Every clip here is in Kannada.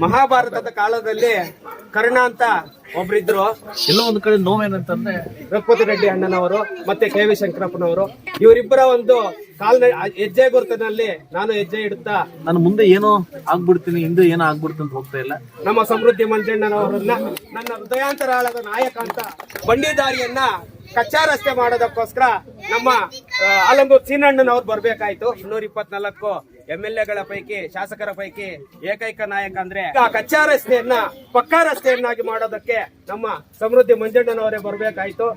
ಮಹಾಭಾರತದ ಕಾಲದಲ್ಲಿ ಕರ್ಣ ಅಂತ ಒಬ್ರಿದ್ರು. ಎಲ್ಲೋ ಒಂದು ಕಡೆ ನೋವೇನಂತಂದ್ರೆ ರಘುಪತಿ ರೆಡ್ಡಿ ಅಣ್ಣನವರು ಮತ್ತೆ ಕೆ ವಿ ಶಂಕರಪ್ಪನವರು, ಇವರಿಬ್ಬರ ಒಂದು ಹೆಜ್ಜೆ ಗುರುತಿನಲ್ಲಿ ನಾನು ಹೆಜ್ಜೆ ಇಡುತ್ತಾ ನಾನು ಮುಂದೆ ಏನೋ ಆಗ್ಬಿಡ್ತೀನಿ, ಹಿಂದೆ ಏನೋ ಆಗ್ಬಿಡ್ತೀನಿ ಅಂತ ಹೋಗ್ತಾ ಇಲ್ಲ. ನಮ್ಮ ಸಮೃದ್ಧಿ ಮಂಜಣ್ಣನವರನ್ನ ನನ್ನ ಹೃದಯಾಂತರಾಳದ ನಾಯಕ ಅಂತ ಬಂಡಿದಾರಿಯನ್ನ ಕಚ್ಚಾ ರಸ್ತೆ ಮಾಡೋದಕ್ಕೋಸ್ಕರ ನಮ್ಮ ಆಲಂಗೂರ್ ಸೀನಣ್ಣನವ್ರು ಬರ್ಬೇಕಾಯ್ತು. 224 MLA ಪೈಕಿ, ಶಾಸಕರ ಪೈಕಿ ಏಕೈಕ ನಾಯಕ ಅಂದ್ರೆ ಆ ಕಚ್ಚಾ ರಸ್ತೆಯನ್ನ ಪಕ್ಕಾ ರಸ್ತೆಯನ್ನಾಗಿ ಮಾಡೋದಕ್ಕೆ ನಮ್ಮ ಸಮೃದ್ಧಿ ಮಂಜಣ್ಣನವರೇ ಬರ್ಬೇಕಾಯ್ತು.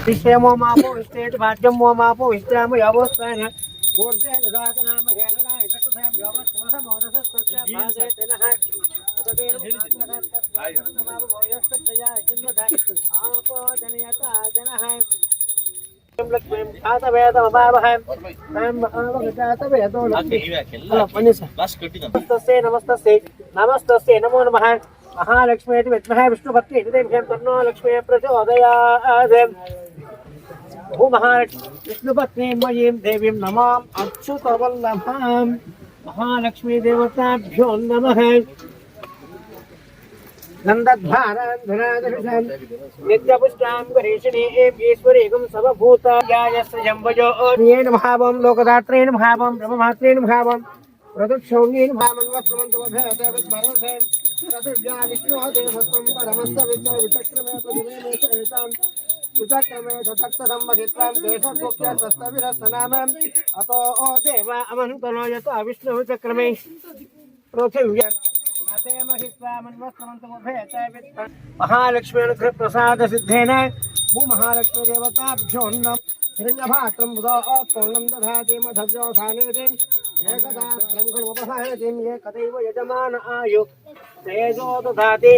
विषयमो मापो विस्तेट भाज्यम मो मापो विस्त्राम यावस्तान गोर्धे ददात नाम घेरला एकतथाम यावस्तमस मोरसस्तस्य भाजेतनः तदेव मापो भोयस्तया जन्मधा आपो जनयता जनः लक्ष्मीं खातवेदमभावः तम अवगतातवेदो नमस्तस्यै नमस्तस्यै नमस्तस्यै नमो नमः महालक्ष्मी विद्महे विष्णुपत्नी देव्यां तन्नो लक्ष्मी प्रचोदयात्। महालक्ष्मी विष्णुपत्नी मयीं देवीं नमाम् अच्युतवल्लभां। महालक्ष्मी देवताभ्यो नमः। नन्दध्वारान्धरादर्शं नित्यपुष्टां गरीषिणीं ईश्वरीगं सर्वभूतायास्य जम्बजो येन भावं लोकदात्रेण भावं ब्रह्ममात्रेण भावं प्रदक्षौण्येन भावं वस्त्रमन्तवभयतविद्भरोधेन तदिव्या विष्णोदेवत्वं परमस्तविचक्रमे प्रतिमेतां विचक्रमे तत्तसम्महित्वां देशभोक्यस्तविरस्तनामम् अतो देवा अमन्तनो यतो विष्णुविचक्रमे पृथिव्या महालक्ष्मी अनुग्रह प्रसाद सिद्धेन भूमहालक्ष्मी देवताभ्यो नमः। हिरण्यभात्रं पूर्णं दधाति मधव्योधानेतिं एकदात्रं गुणोपहायतिं एकदैव यजमान आयु तेजो दधाति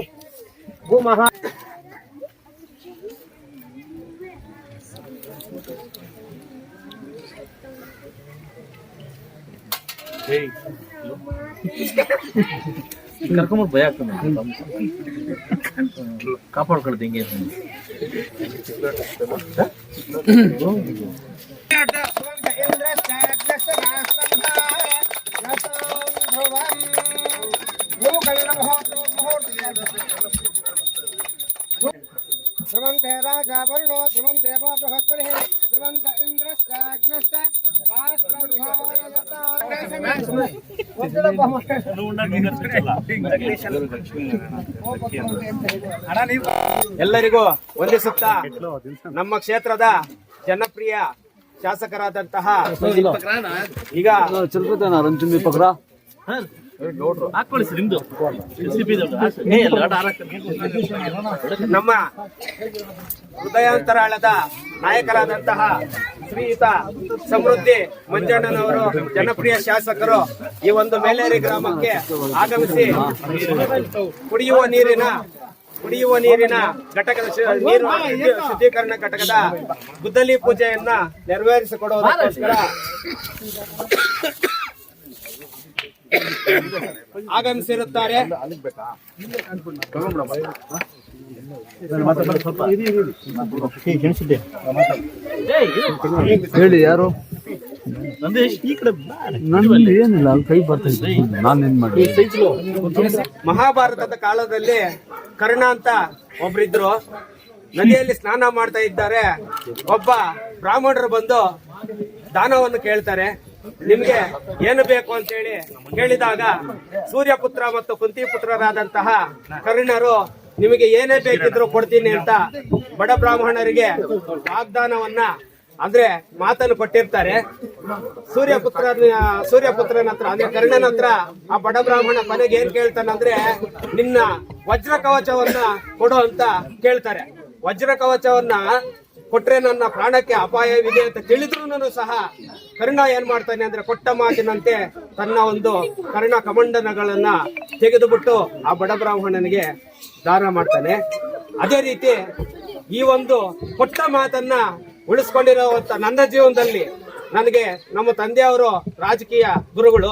भूमहा। ಕರ್ಕೊಂಬರ್ ಭಯ ಆಗ್ತದೆ, ಕಾಪಾಡ್ಕೊಳ್ತೀನಿ. ध्रुवन्ते राजा वरुणो ध्रुवन्ते बृहस्पतिः ध्रुवन्त इन्द्रश्चाग्नश्च ಎಲ್ಲರಿಗೂ ವಂದಿಸುತ್ತಾ ನಮ್ಮ ಕ್ಷೇತ್ರದ ಜನಪ್ರಿಯ ಶಾಸಕರಾದಂತಹ ಈಗ ನಮ್ಮ ಹೃದಯಾಂತರಾಳದ ನಾಯಕರಾದಂತಹ ಶ್ರೀಯುತ ಸಮೃದ್ಧಿ ಮಂಜಣ್ಣನವರು ಜನಪ್ರಿಯ ಶಾಸಕರು ಈ ಒಂದು ಮೇಲೇರಿ ಗ್ರಾಮಕ್ಕೆ ಆಗಮಿಸಿ ಕುಡಿಯುವ ನೀರಿನ ಘಟಕದ ನೀರು ಶುದ್ಧೀಕರಣ ಘಟಕದ ಗುದ್ದಲಿ ಪೂಜೆಯನ್ನ ನೆರವೇರಿಸಿಕೊಡುವುದಕ್ಕೋಸ್ಕರ ಆಗಮಿಸಿರುತ್ತಾರೆ. ಹೇಳಿ ಯಾರು? ಏನಿಲ್ಲ, ಕೈ ಬರ್ತಾ ನಾನೇನ್ ಮಾಡಿ. ಮಹಾಭಾರತದ ಕಾಲದಲ್ಲಿ ಕರ್ಣ ಅಂತ ಒಬ್ರಿದ್ರು. ನದಿಯಲ್ಲಿ ಸ್ನಾನ ಮಾಡ್ತಾ ಇದ್ದಾರೆ. ಒಬ್ಬ ಬ್ರಾಹ್ಮಣರು ಬಂದು ದಾನವನ್ನು ಕೇಳ್ತಾರೆ. ನಿಮ್ಗೆ ಏನು ಬೇಕು ಅಂತ ಹೇಳಿ ಕೇಳಿದಾಗ ಸೂರ್ಯಪುತ್ರ ಮತ್ತು ಕುಂತಿ ಪುತ್ರರಾದಂತಹ ಕರ್ಣರು ನಿಮಗೆ ಏನೇ ಬೇಕಿದ್ರು ಕೊಡ್ತೀನಿ ಅಂತ ಬಡ ಬ್ರಾಹ್ಮಣರಿಗೆ ವಾಗ್ದಾನವನ್ನ ಅಂದ್ರೆ ಮಾತನ್ನು ಕೊಟ್ಟಿರ್ತಾರೆ. ಸೂರ್ಯಪುತ್ರನ ಹತ್ರ ಅಂದ್ರೆ ಕರ್ಣನ ಹತ್ರ ಆ ಬಡ ಬ್ರಾಹ್ಮಣ ಕೊನೆಗೆ ಏನ್ ಕೇಳ್ತಾನಂದ್ರೆ ನಿನ್ನ ವಜ್ರ ಕವಚವನ್ನ ಕೊಡು ಅಂತ ಕೇಳ್ತಾರೆ. ವಜ್ರ ಕವಚವನ್ನ ಕೊಟ್ರೆ ನನ್ನ ಪ್ರಾಣಕ್ಕೆ ಅಪಾಯವಿದೆ ಅಂತ ತಿಳಿದ್ರು ಸಹ ಕರ್ಣ ಏನ್ ಮಾಡ್ತಾನೆ ಅಂದ್ರೆ ಕೊಟ್ಟ ಮಾತಿನಂತೆ ತನ್ನ ಒಂದು ಕರ್ಣ ಕಮಂಡನಗಳನ್ನ ತೆಗೆದುಬಿಟ್ಟು ಆ ಬಡ ಬ್ರಾಹ್ಮಣನಿಗೆ ದಾನ ಮಾಡ್ತಾನೆ. ಅದೇ ರೀತಿ ಈ ಒಂದು ಪುಟ್ಟ ಮಾತನ್ನ ಉಳಿಸ್ಕೊಂಡಿರುವಂತ ನನ್ನ ಜೀವನದಲ್ಲಿ ನನಗೆ ನಮ್ಮ ತಂದೆಯವರು ರಾಜಕೀಯ ಗುರುಗಳು,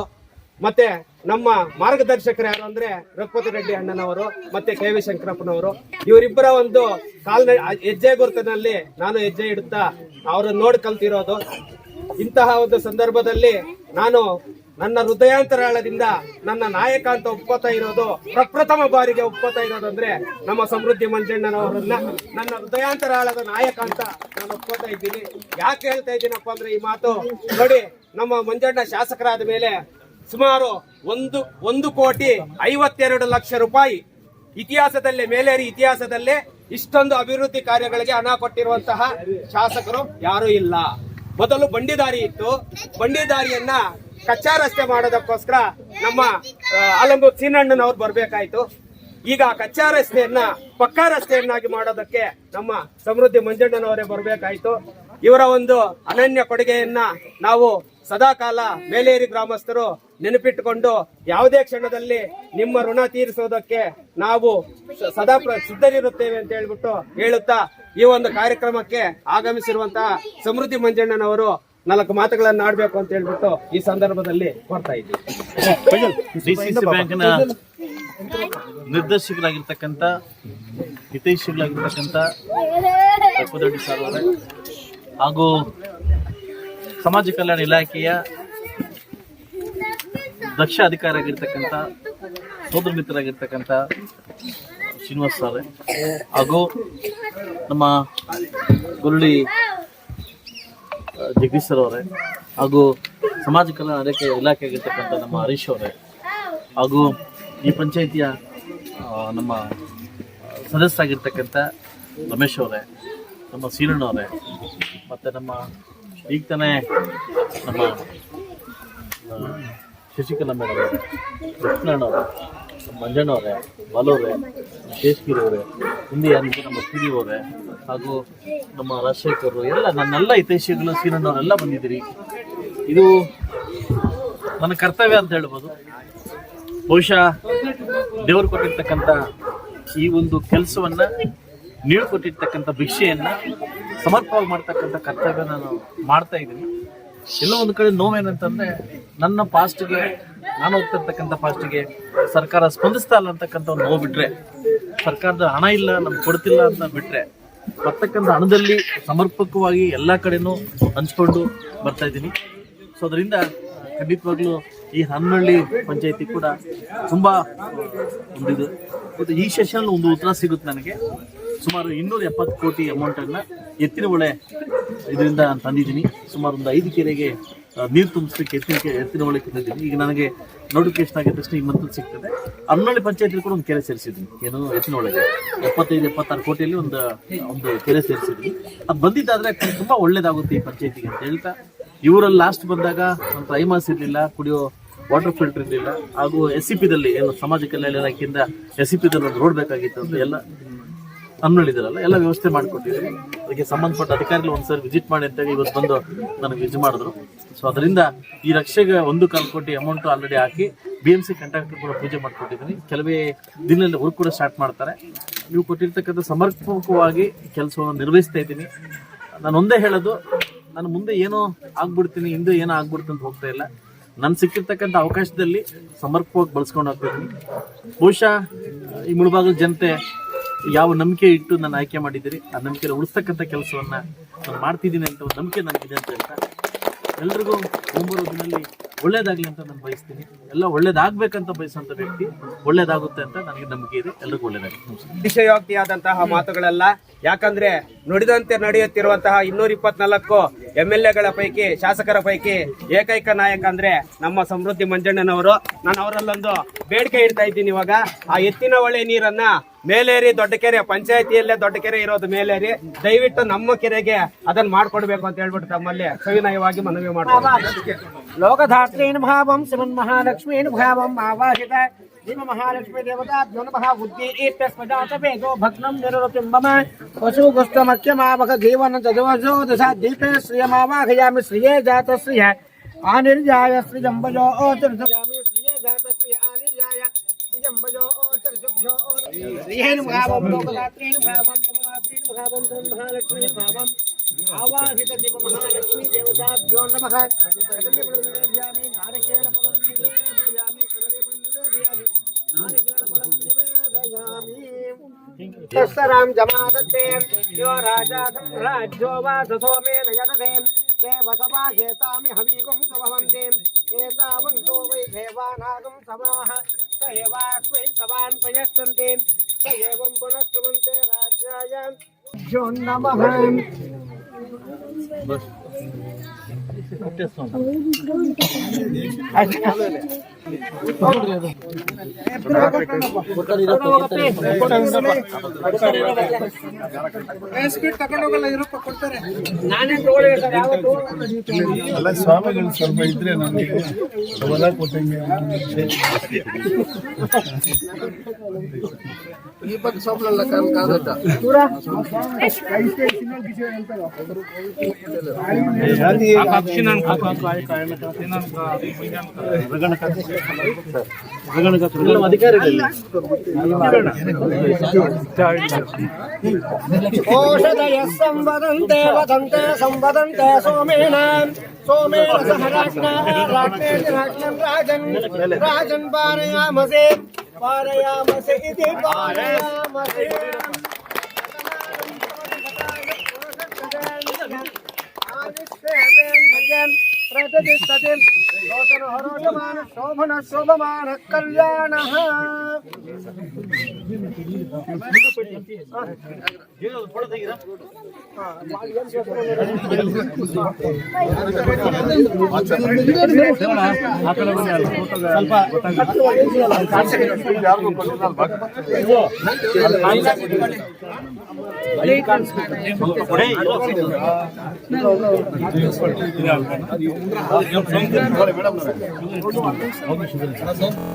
ಮತ್ತೆ ನಮ್ಮ ಮಾರ್ಗದರ್ಶಕರು ಯಾರು ಅಂದ್ರೆ ರಘುಪತಿ ರೆಡ್ಡಿ ಅಣ್ಣನವರು ಮತ್ತೆ ಕೆ.ವಿ. ಶಂಕರಪ್ಪನವರು. ಇವರಿಬ್ಬರ ಒಂದು ಹೆಜ್ಜೆ ಗುರುತಿನಲ್ಲಿ ನಾನು ಹೆಜ್ಜೆ ಇಡುತ್ತಾ ಅವರನ್ನು ನೋಡಿ ಕಲ್ತಿರೋದು. ಇಂತಹ ಒಂದು ಸಂದರ್ಭದಲ್ಲಿ ನಾನು ನನ್ನ ಹೃದಯಾಂತರಾಳದಿಂದ ನನ್ನ ನಾಯಕ ಅಂತ ಒಪ್ಕೋತಾ ಇರೋದು, ಪ್ರಪ್ರಥಮ ಬಾರಿಗೆ ಒಪ್ಕೋತಾ ಇರೋದಂದ್ರೆ ನಮ್ಮ ಸಮೃದ್ಧಿ ಮಂಜಣ್ಣನವರನ್ನ ನನ್ನ ಹೃದಯಾಂತರಾಳದ ನಾಯಕ ಅಂತ ನಾನು ಒಪ್ಕೋತಾ ಇದ್ದೀನಿ. ಯಾಕೆ ಹೇಳ್ತಾ ಇದ್ದೀನಪ್ಪ ಅಂದ್ರೆ ಈ ಮಾತು ನೋಡಿ, ನಮ್ಮ ಮಂಜಣ್ಣ ಶಾಸಕರಾದ ಮೇಲೆ ಸುಮಾರು 1,52,00,000 ರೂಪಾಯಿ ಇತಿಹಾಸದಲ್ಲೇ, ಮೇಲೇರಿ ಇತಿಹಾಸದಲ್ಲೇ ಇಷ್ಟೊಂದು ಅಭಿವೃದ್ಧಿ ಕಾರ್ಯಗಳಿಗೆ ಹಣ ಕೊಟ್ಟಿರುವಂತಹ ಶಾಸಕರು ಯಾರೂ ಇಲ್ಲ. ಮೊದಲು ಬಂಡಿದಾರಿ ಇತ್ತು, ಬಂಡಿದಾರಿಯನ್ನ ಕಚ್ಚಾ ರಸ್ತೆ ಮಾಡೋದಕ್ಕೋಸ್ಕರ ನಮ್ಮ ಆಲಂಗೂರು ಸೀನಣ್ಣನವ್ರು ಬರ್ಬೇಕಾಯ್ತು. ಈಗ ಕಚ್ಚಾ ರಸ್ತೆಯನ್ನ ಪಕ್ಕಾ ರಸ್ತೆಯನ್ನಾಗಿ ಮಾಡೋದಕ್ಕೆ ನಮ್ಮ ಸಮೃದ್ಧಿ ಮಂಜಣ್ಣನವರೇ ಬರ್ಬೇಕಾಯ್ತು. ಇವರ ಒಂದು ಅನನ್ಯ ಕೊಡುಗೆಯನ್ನ ನಾವು ಸದಾಕಾಲ ಮೇಲೇರಿ ಗ್ರಾಮಸ್ಥರು ನೆನಪಿಟ್ಟುಕೊಂಡು ಯಾವುದೇ ಕ್ಷಣದಲ್ಲಿ ನಿಮ್ಮ ಋಣ ತೀರಿಸೋದಕ್ಕೆ ನಾವು ಸದಾ ಸಿದ್ಧರಿರುತ್ತೇವೆ ಅಂತ ಹೇಳ್ಬಿಟ್ಟು ಹೇಳುತ್ತಾ ಈ ಒಂದು ಕಾರ್ಯಕ್ರಮಕ್ಕೆ ಆಗಮಿಸಿರುವಂತಹ ಸಮೃದ್ಧಿ ಮಂಜಣ್ಣನವರು 4 ಮಾತುಗಳನ್ನು ಆಡಬೇಕು ಅಂತ ಹೇಳ್ಬಿಟ್ಟು ಈ ಸಂದರ್ಭದಲ್ಲಿ ಕೋರ್ತಾ ಇದ್ದೀವಿ. DCC ಬ್ಯಾಂಕ್ನ ನಿರ್ದೇಶಕರಾಗಿರ್ತಕ್ಕಂಥ, ಹಿತೈಷಿಗಳಾಗಿರ್ತಕ್ಕಂಥ ರಘುಪತಿ ಸರ್ ಅವರೇ ಹಾಗೂ ಸಮಾಜ ಕಲ್ಯಾಣ ಇಲಾಖೆಯ ದಕ್ಷ ಅಧಿಕಾರಿ ಆಗಿರ್ತಕ್ಕಂಥ ಸೋದರ ಮಿತ್ರರಾಗಿರ್ತಕ್ಕಂಥ ಶ್ರೀನಿವಾಸ್ ಸರ್ ಹಾಗೂ ನಮ್ಮ ಗುರುಳಿ ಜಗದೀಶ್ ಸರ್ ಅವರೇ ಹಾಗೂ ಸಮಾಜ ಕಲ್ಯಾಣ ಇಲಾಖೆ ಆಗಿರ್ತಕ್ಕಂಥ ನಮ್ಮ ಹರೀಶ್ ಅವರೇ ಹಾಗೂ ಈ ಪಂಚಾಯಿತಿಯ ನಮ್ಮ ಸದಸ್ಯರಾಗಿರ್ತಕ್ಕಂಥ ರಮೇಶ್ ಅವರೇ, ನಮ್ಮ ಸೀರಣ್ಣ ಅವರೇ, ಮತ್ತು ನಮ್ಮ ಈಗ ತಾನೇ ನಮ್ಮ ಶಶಿಕಲಾ ಮೇಡಮ್ ಅವರೇ, ಲಕ್ಷ್ಮಣ ಅವರೇ, ನಮ್ಮ ಮಂಜಣ್ಣ ಅವರೇ, ಬಾಲವರೇ, ಶೇಷಗಿರಿ ಅವರೇ, ಹಿಂದೆ ಯಾರಿಗೂ ನಮ್ಮ ಪಿಡಿ ಅವರೇ ಹಾಗೂ ನಮ್ಮ ರಾಜಶೇಖರ್ ಎಲ್ಲ ನನ್ನೆಲ್ಲ ಹಿತೈಷಿಗಳು ಸೀರಣ್ಣವರೆಲ್ಲ ಬಂದಿದ್ದೀರಿ. ಇದು ನನ್ನ ಕರ್ತವ್ಯ ಅಂತ ಹೇಳ್ಬೋದು. ಬಹುಶಃ ದೇವರು ಕೊಟ್ಟಿರ್ತಕ್ಕಂಥ ಈ ಒಂದು ಕೆಲಸವನ್ನ, ನೀವು ಕೊಟ್ಟಿರ್ತಕ್ಕಂಥ ಭಿಕ್ಷೆಯನ್ನ ಸಮರ್ಪವಾಗಿ ಮಾಡ್ತಕ್ಕಂಥ ಕರ್ತವ್ಯ ನಾನು ಮಾಡ್ತಾ ಇದ್ದೀನಿ. ಎಲ್ಲೋ ಒಂದು ಕಡೆ ನೋವೇನಂತಂದ್ರೆ, ನನ್ನ ಪಾಸ್ಟ್ಗೆ, ನಾನು ಹೋಗ್ತಿರ್ತಕ್ಕಂಥ ಪಾಸ್ಟ್ಗೆ ಸರ್ಕಾರ ಸ್ಪಂದಿಸ್ತಾ ಇಲ್ಲ ಅಂತಕ್ಕಂಥ ಒಂದು ನೋವು ಬಿಟ್ರೆ, ಸರ್ಕಾರದ ಹಣ ಇಲ್ಲ ನಮ್ಗೆ ಕೊಡ್ತಿಲ್ಲ ಅಂತ ಬಿಟ್ರೆ, ಬರ್ತಕ್ಕಂಥ ಹಣದಲ್ಲಿ ಸಮರ್ಪಕವಾಗಿ ಎಲ್ಲ ಕಡೆನೂ ಹಂಚ್ಕೊಂಡು ಬರ್ತಾ ಇದ್ದೀನಿ. ಸೊ ಅದರಿಂದ ಖಂಡಿತವಾಗ್ಲೂ ಈ ಹನ್ನಳ್ಳಿ ಪಂಚಾಯತಿ ಕೂಡ ತುಂಬ ಒಂದಿದು. ಮತ್ತು ಈ ಸೆಷನ್ ಒಂದು ಉತ್ತರ ಸಿಗುತ್ತೆ ನನಗೆ. ಸುಮಾರು 270 ಕೋಟಿ ಅಮೌಂಟನ್ನು ಎತ್ತಿನ ಹೊಳೆ ಇದರಿಂದ ನಾನು ತಂದಿದ್ದೀನಿ. ಸುಮಾರು ಒಂದು 5 ಕೆರೆಗೆ ನೀರು ತುಂಬಿಸ್ಲಿಕ್ಕೆ ಎತ್ತಿನ ಹೊಳೆ ತಂದಿದ್ದೀನಿ. ಈಗ ನನಗೆ ನೋಟಿಫಿಕೇಶನ್ ಆಗಿದ ತಕ್ಷಣ ಈ ಮಂತ್ ಸಿಗ್ತದೆ. ಹನ್ನಳ್ಳಿ ಪಂಚಾಯತಿ ಕೂಡ ಒಂದು ಕೆರೆ ಸೇರಿಸಿದ್ದೀನಿ. ಏನು ಎತ್ತಿನ ಹೊಳೆಗೆ 75-76 ಕೋಟಿಯಲ್ಲಿ ಒಂದು ಕೆರೆ ಸೇರಿಸಿದ್ದೀನಿ. ಅದು ಬಂದಿದ್ದಾದರೆ ತುಂಬ ಒಳ್ಳೇದಾಗುತ್ತೆ ಈ ಪಂಚಾಯತಿಗೆ ಅಂತ ಹೇಳ್ತಾ, ಇವರಲ್ಲಿ ಲಾಸ್ಟ್ ಬಂದಾಗ ಒಂದು ಐಮಾಸ್ ಇರಲಿಲ್ಲ, ಕುಡಿಯೋ ವಾಟರ್ ಫಿಲ್ಟರ್ ಇರಲಿಲ್ಲ, ಹಾಗೂ SCPದಲ್ಲಿ ಏನು ಸಮಾಜ ಕಲ್ಯಾಣ ಇಲಾಖೆಯಿಂದ SCPದಲ್ಲಿ ಒಂದು ರೋಡ್ ಬೇಕಾಗಿತ್ತು ಅಂತ ಎಲ್ಲ ಹನ್ನಳ್ಳಿದಾರಲ್ಲ ಎಲ್ಲ ವ್ಯವಸ್ಥೆ ಮಾಡಿಕೊಟ್ಟಿದ್ದೀವಿ. ಅದಕ್ಕೆ ಸಂಬಂಧಪಟ್ಟ ಅಧಿಕಾರಿಗಳು ಒಂದ್ಸರಿ ವಿಸಿಟ್ ಮಾಡಿ ಅಂತ ಇವತ್ತು ಬಂದು ನನಗೆ ವಿಸಿಟ್ ಮಾಡಿದ್ರು. ಸೊ ಅದರಿಂದ ಈ ರಕ್ಷೆಗೆ 1.25 ಕೋಟಿ ಅಮೌಂಟ್ ಆಲ್ರೆಡಿ ಹಾಕಿ BMC ಕಾಂಟ್ರಾಕ್ಟರ್ ಕೂಡ ಪೂಜೆ ಮಾಡಿಕೊಟ್ಟಿದ್ದೀನಿ. ಕೆಲವೇ ದಿನದಲ್ಲಿ ವರ್ಕ್ ಕೂಡ ಸ್ಟಾರ್ಟ್ ಮಾಡ್ತಾರೆ. ನೀವು ಕೊಟ್ಟಿರ್ತಕ್ಕಂಥ ಸಮರ್ಪಕವಾಗಿ ಕೆಲಸವನ್ನು ನಿರ್ವಹಿಸ್ತಾ ಇದ್ದೀನಿ. ನಾನು ಒಂದೇ ಹೇಳೋದು, ನಾನು ಮುಂದೆ ಏನೋ ಆಗ್ಬಿಡ್ತೀನಿ, ಹಿಂದೆ ಏನೋ ಆಗ್ಬಿಡ್ತೀನಿ ಅಂತ ಹೋಗ್ತಾ ಇಲ್ಲ. ನಾನು ಸಿಕ್ಕಿರ್ತಕ್ಕಂಥ ಅವಕಾಶದಲ್ಲಿ ಸಮರ್ಪಕವಾಗಿ ಬಳಸ್ಕೊಂಡು ಹೋಗ್ತಿದ್ದೀನಿ. ಬಹುಶಃ ಈ ಮುಳಬಾಗಿಲು ಜನತೆ ಯಾವ ನಂಬಿಕೆ ಇಟ್ಟು ನಾನು ಆಯ್ಕೆ ಮಾಡಿದ್ದೀರಿ, ಆ ನಂಬಿಕೆಯಲ್ಲಿ ಉಳಿಸ್ತಕ್ಕಂಥ ಕೆಲಸವನ್ನ ನಾನು ಮಾಡ್ತಿದ್ದೀನಿ ಅಂತ ಒಂದು ನಂಬಿಕೆ ನನಗಿದೆ ಅಂತ ಹೇಳ್ತಾ, ಎಲ್ರಿಗೂ ಮುಂಬರುವ ದಿನದಲ್ಲಿ ಒಳ್ಳೇದಾಗ್ಲಿ ಅಂತ ನಾನು ಬಯಸ್ತೀನಿ. ಎಲ್ಲ ಒಳ್ಳೇದಾಗ್ಬೇಕಂತ ಬಯಸುವಂತ ವ್ಯಕ್ತಿ, ಒಳ್ಳೇದಾಗುತ್ತೆ ಅಂತ ನನಗೆ ನಂಬಿಕೆ ಇದೆ. ಎಲ್ರಿಗೂ ಒಳ್ಳೇದಾಗಲಿ. ಅತಿಶಯೋಕ್ತಿಯಾದಂತಹ ಮಾತುಗಳಲ್ಲ. ಯಾಕಂದ್ರೆ ನುಡಿದಂತೆ ನಡೆಯುತ್ತಿರುವಂತಹ 224 MLAಗಳ ಪೈಕಿ, ಶಾಸಕರ ಪೈಕಿ ಏಕೈಕ ನಾಯಕ ಅಂದ್ರೆ ನಮ್ಮ ಸಮೃದ್ಧಿ ಮಂಜಣ್ಣನವರು. ನಾನು ಅವರಲ್ಲೊಂದು ಬೇಡಿಕೆ ಇಡ್ತಾ ಇದ್ದೀನಿ. ಇವಾಗ ಆ ಎತ್ತಿನ ಹೊಳೆ ನೀರನ್ನ ಮೇಲೇರಿ ದೊಡ್ಡ ಕೆರೆ, ಪಂಚಾಯತಿಯಲ್ಲೇ ದೊಡ್ಡ ಕೆರೆ ಇರೋದು ಮೇಲೇರಿ, ದಯವಿಟ್ಟು ನಮ್ಮ ಕೆರೆಗೆ ಅದನ್ನ ಮಾಡ್ಕೊಡ್ಬೇಕು ಅಂತ ಹೇಳ್ಬಿಟ್ಟು ತಮ್ಮಲ್ಲಿ ಸವಿನಯವಾಗಿ ಮನವಿ ಮಾಡ್ತಾರೆ. ಲೋಕಧಾತ್ರೇಣ ಭಾವಂ ಶ್ರೀಮನ್ ಮಹಾಲಕ್ಷ್ಮೀನ ಭಾವಂ ಆವಾಹಿತ ದಿನ ಮಹಾಲಕ್ಷ್ಮೀ ದೇವತಾಭ್ಯೋ ನಮಃ ಬುದ್ಧಿ ಏತ್ಯಸ್ಮಜಾತ ವೇದೋ ಭಗ್ನಂ ನಿರೃತಿಂಬಮ ವಸುಗುಸ್ತಮಖ್ಯಮಾವಕ ಜೀವನ ತದವಸೋ ದಶಾ ದೀಪೇ ಶ್ರಿಯಮಾವಾಹಯಾಮಿ ಶ್ರಿಯೇ ಜಾತ ಶ್ರಿಯ ಆನಿರ್ಯಾಯ ಶ್ರಿಯಂಬಜೋ ಓಚರ್ಯಾಮಿ ಶ್ರಿಯೇ ಜಾತ ಶ್ರಿಯ ಆನಿರ್ಯಾಯ आवाहित दीप महालक्ष्मी देवताभ्यो नमः तस्सरां जमादत्ते यो राजा राज्यो वा ससोमेन यदधे देवसभाजेतामि हविगुं सुभवन्ति एतावन्तो वै देवानागं समाः स एवास्मै सवान् प्रयच्छन्ति स एवं पुनः श्रुवन्ते राज्याय जो नमः ನಾನೇ ತಗೊಳ್ಳಿ ಸರ್ ಯಾವತ್ತು ಅಲ್ಲ ಸ್ವಾಮಿಗಳು ಸ್ವಲ್ಪ ಇದ್ರೆ ನಮಗೆ ಹೊಲ ಕೊಟ್ಟಂಗೆ ದೀಪಕ್ ಸೋಪ್ಲಲ್ಲ ಕಾದತ್ತ ओषधय संवदन्ते वदन्ते संवदन्ते सोमेन सोमेन सह राज्ञं राजन् पारयामसे पारयामसे इति पारयामसे प्रतिष्ठतिं लोचनहरोषमान शोभन शोभमान कल्याणः